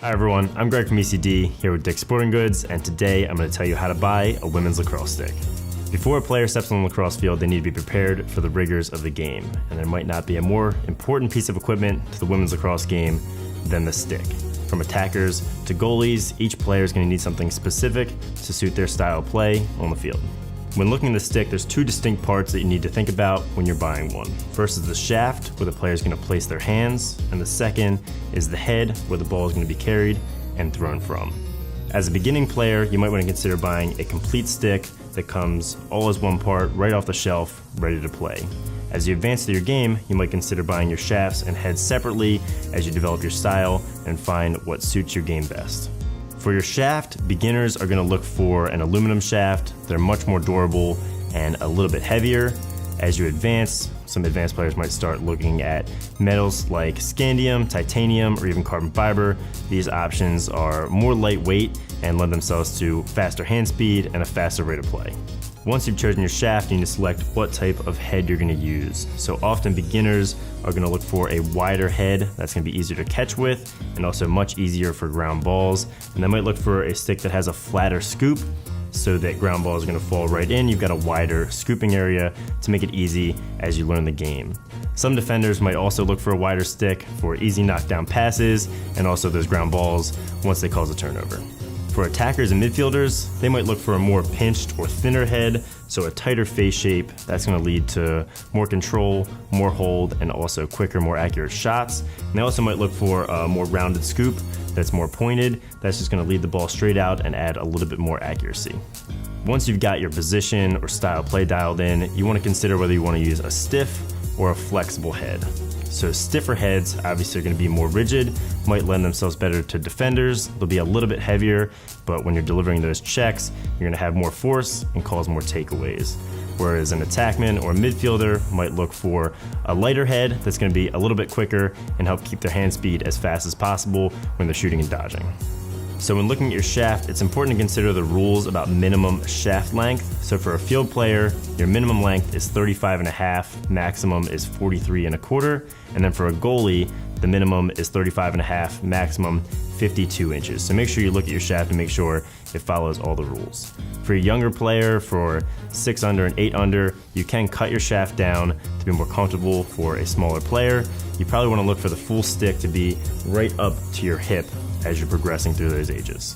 Hi everyone, I'm Greg from ECD here with Dick's Sporting Goods, and today I'm going to tell you how to buy a women's lacrosse stick. Before a player steps on the lacrosse field, they need to be prepared for the rigors of the game, and there might not be a more important piece of equipment to the women's lacrosse game than the stick. From attackers to goalies, each player is going to need something specific to suit their style of play on the field. When looking at the stick, there's two distinct parts that you need to think about when you're buying one. First is the shaft, where the player is going to place their hands, and the second is the head, where the ball is going to be carried and thrown from. As a beginning player, you might want to consider buying a complete stick that comes all as one part right off the shelf, ready to play. As you advance through your game, you might consider buying your shafts and heads separately as you develop your style and find what suits your game best. For your shaft, beginners are going to look for an aluminum shaft. They're much more durable and a little bit heavier. As you advance, some advanced players might start looking at metals like scandium, titanium, or even carbon fiber. These options are more lightweight and lend themselves to faster hand speed and a faster rate of play. Once you've chosen your shaft, you need to select what type of head you're going to use. So often beginners are going to look for a wider head that's going to be easier to catch with and also much easier for ground balls. And they might look for a stick that has a flatter scoop so that ground balls are going to fall right in. You've got a wider scooping area to make it easy as you learn the game. Some defenders might also look for a wider stick for easy knockdown passes and also those ground balls once they cause a turnover. For attackers and midfielders, they might look for a more pinched or thinner head, so a tighter face shape. That's going to lead to more control, more hold, and also quicker, more accurate shots. And they also might look for a more rounded scoop that's more pointed. That's just going to lead the ball straight out and add a little bit more accuracy. Once you've got your position or style play dialed in, you want to consider whether you want to use a stiff or a flexible head. So stiffer heads obviously are going to be more rigid, might lend themselves better to defenders. They'll be a little bit heavier, but when you're delivering those checks, you're going to have more force and cause more takeaways. Whereas an attackman or a midfielder might look for a lighter head that's going to be a little bit quicker and help keep their hand speed as fast as possible when they're shooting and dodging. So when looking at your shaft, it's important to consider the rules about minimum shaft length. So for a field player, your minimum length is 35.5, maximum is 43.25, and then for a goalie, the minimum is 35.5, maximum 52 inches. So make sure you look at your shaft and make sure it follows all the rules. For a younger player, for 6 under and 8 under, you can cut your shaft down to be more comfortable for a smaller player. You probably want to look for the full stick to be right up to your hip as you're progressing through those ages.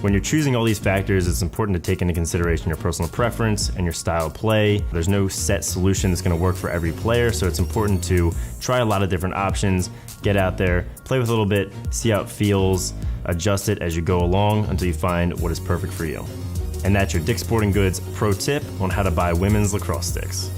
When you're choosing all these factors, it's important to take into consideration your personal preference and your style of play. There's no set solution that's going to work for every player, so it's important to try a lot of different options, get out there, play with a little bit, see how it feels, adjust it as you go along until you find what is perfect for you. And that's your Dick's Sporting Goods pro tip on how to buy women's lacrosse sticks.